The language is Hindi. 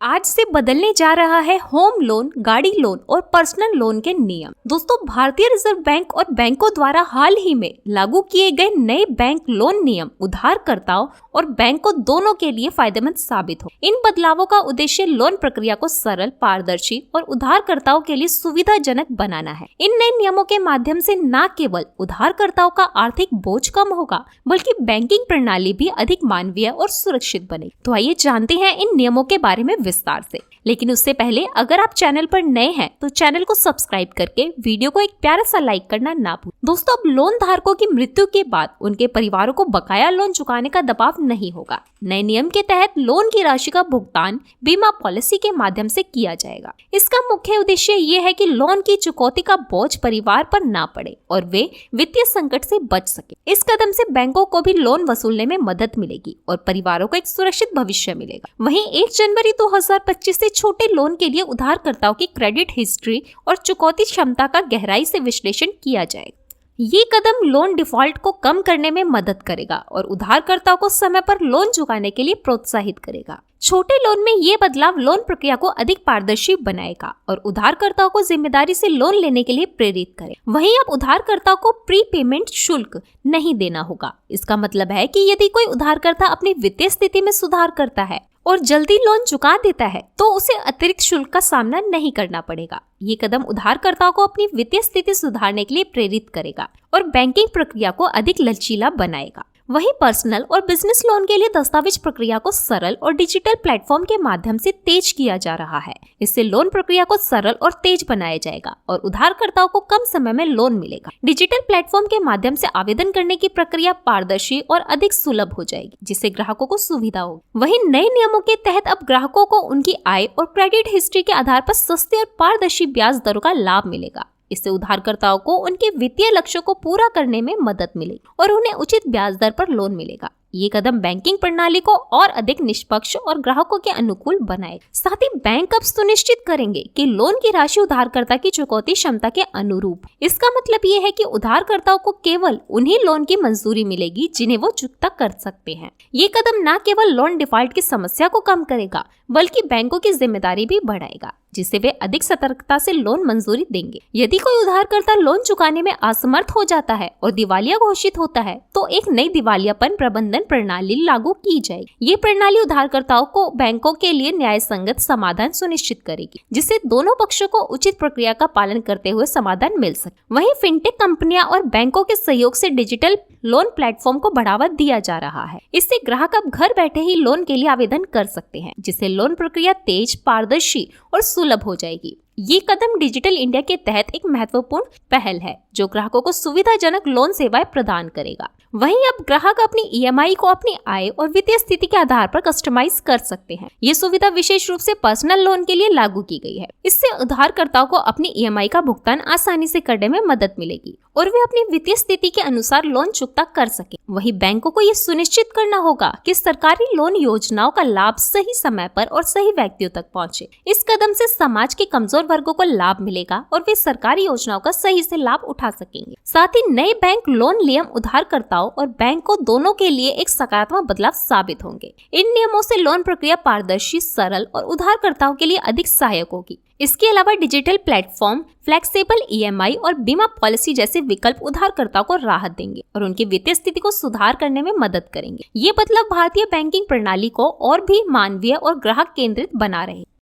आज से बदलने जा रहा है होम लोन, गाड़ी लोन और पर्सनल लोन के नियम। दोस्तों, भारतीय रिजर्व बैंक और बैंकों द्वारा हाल ही में लागू किए गए नए बैंक लोन नियम उधारकर्ताओं और बैंकों दोनों के लिए फायदेमंद साबित हो। इन बदलावों का उद्देश्य लोन प्रक्रिया को सरल, पारदर्शी और उधारकर्ताओं के लिए सुविधाजनक बनाना है। इन नए नियमों के माध्यम से न केवल उधारकर्ताओं का आर्थिक बोझ कम होगा, बल्कि बैंकिंग प्रणाली भी अधिक मानवीय और सुरक्षित बनेगी। तो आइए जानते हैं इन नियमों के बारे में विस्तार से। लेकिन उससे पहले अगर आप चैनल पर नए हैं तो चैनल को सब्सक्राइब करके वीडियो को एक प्यारा सा लाइक करना ना भूलें। दोस्तों, अब लोन धारकों की मृत्यु के बाद उनके परिवारों को बकाया लोन चुकाने का दबाव नहीं होगा। नए नियम के तहत लोन की राशि का भुगतान बीमा पॉलिसी के माध्यम से किया जाएगा। इसका मुख्य उद्देश्य ये है कि लोन की चुकौती का बोझ परिवार पर ना पड़े और वे वित्तीय संकट से बच सके। इस कदम से बैंकों को भी लोन वसूलने में मदद मिलेगी और परिवारों को एक सुरक्षित भविष्य मिलेगा। वहीं 1 जनवरी 2025 से छोटे लोन के लिए उधारकर्ताओं की क्रेडिट हिस्ट्री और चुकौती क्षमता का गहराई से विश्लेषण किया जाएगा। ये कदम लोन डिफॉल्ट को कम करने में मदद करेगा और उधारकर्ताओं को समय पर लोन चुकाने के लिए प्रोत्साहित करेगा। छोटे लोन में ये बदलाव लोन प्रक्रिया को अधिक पारदर्शी बनाएगा और उधारकर्ताओं को जिम्मेदारी से लोन लेने के लिए प्रेरित करेगा। वहीं अब उधारकर्ताओं को प्री पेमेंट शुल्क नहीं देना होगा। इसका मतलब है कि यदि कोई उधारकर्ता अपनी वित्तीय स्थिति में सुधार करता है और जल्दी लोन चुका देता है तो उसे अतिरिक्त शुल्क का सामना नहीं करना पड़ेगा। ये कदम उधारकर्ताओं को अपनी वित्तीय स्थिति सुधारने के लिए प्रेरित करेगा और बैंकिंग प्रक्रिया को अधिक लचीला बनाएगा। वहीं पर्सनल और बिजनेस लोन के लिए दस्तावेज प्रक्रिया को सरल और डिजिटल प्लेटफॉर्म के माध्यम से तेज किया जा रहा है। इससे लोन प्रक्रिया को सरल और तेज बनाया जाएगा और उधारकर्ताओं को कम समय में लोन मिलेगा। डिजिटल प्लेटफॉर्म के माध्यम से आवेदन करने की प्रक्रिया पारदर्शी और अधिक सुलभ हो जाएगी, जिससे ग्राहकों को सुविधा होगी। वहीं नए नियमों के तहत अब ग्राहकों को उनकी आय और क्रेडिट हिस्ट्री के आधार पर सस्ते और पारदर्शी ब्याज दरों का लाभ मिलेगा। इससे उधारकर्ताओं को उनके वित्तीय लक्ष्यों को पूरा करने में मदद मिलेगी और उन्हें उचित ब्याज दर पर लोन मिलेगा। ये कदम बैंकिंग प्रणाली को और अधिक निष्पक्ष और ग्राहकों के अनुकूल बनाए। साथ ही बैंक अब सुनिश्चित करेंगे कि लोन की राशि उधारकर्ता की चुकौती क्षमता के अनुरूप। इसका मतलब ये है कि उधारकर्ताओं को केवल उन्हीं लोन की मंजूरी मिलेगी जिन्हें वो चुकता कर सकते हैं। ये कदम न केवल लोन डिफॉल्ट की समस्या को कम करेगा, बल्कि बैंकों की जिम्मेदारी भी बढ़ाएगा, जिससे वे अधिक सतर्कता से लोन मंजूरी देंगे। यदि कोई उधारकर्ता लोन चुकाने में असमर्थ हो जाता है और दिवालिया घोषित होता है तो एक नई दिवालियापन प्रबंधन प्रणाली लागू की जाएगी। ये प्रणाली उधारकर्ताओं को बैंकों के लिए न्याय संगत समाधान सुनिश्चित करेगी, जिससे दोनों पक्षों को उचित प्रक्रिया का पालन करते हुए समाधान मिल सके। वहीं फिनटेक कंपनियां और बैंकों के सहयोग से डिजिटल लोन प्लेटफॉर्म को बढ़ावा दिया जा रहा है। इससे ग्राहक अब घर बैठे ही लोन के लिए आवेदन कर सकते हैं, जिससे लोन प्रक्रिया तेज, पारदर्शी और सुलभ हो जाएगी। ये कदम डिजिटल इंडिया के तहत एक महत्वपूर्ण पहल है जो ग्राहकों को सुविधाजनक लोन सेवाएं प्रदान करेगा। वहीं अब ग्राहक अपनी ईएमआई को अपनी आय और वित्तीय स्थिति के आधार पर कस्टमाइज कर सकते हैं। ये सुविधा विशेष रूप से पर्सनल लोन के लिए लागू की गई है। इससे उधारकर्ताओं को अपनी ईएमआई का भुगतान आसानी से करने में मदद मिलेगी और वे अपनी वित्तीय स्थिति के अनुसार लोन चुकता कर सके। वहीं बैंकों को ये सुनिश्चित करना होगा कि सरकारी लोन योजनाओं का लाभ सही समय पर और सही व्यक्तियों तक पहुंचे। इस कदम से समाज के कमजोर वर्गों को लाभ मिलेगा और वे सरकारी योजनाओं का सही से लाभ उठा सकेंगे। साथ ही नए बैंक लोन नियम उधारकर्ताओं और बैंकों दोनों के लिए एक सकारात्मक बदलाव साबित होंगे। इन नियमों से लोन प्रक्रिया पारदर्शी, सरल और उधारकर्ताओं के लिए अधिक सहायक होगी। इसके अलावा डिजिटल प्लेटफॉर्म, फ्लेक्सिबल ईएमआई और बीमा पॉलिसी जैसे विकल्प उधारकर्ताओं को राहत देंगे और उनकी वित्तीय स्थिति को सुधार करने में मदद करेंगे। ये बदलाव भारतीय बैंकिंग प्रणाली को और भी मानवीय और ग्राहक केंद्रित बना रहे।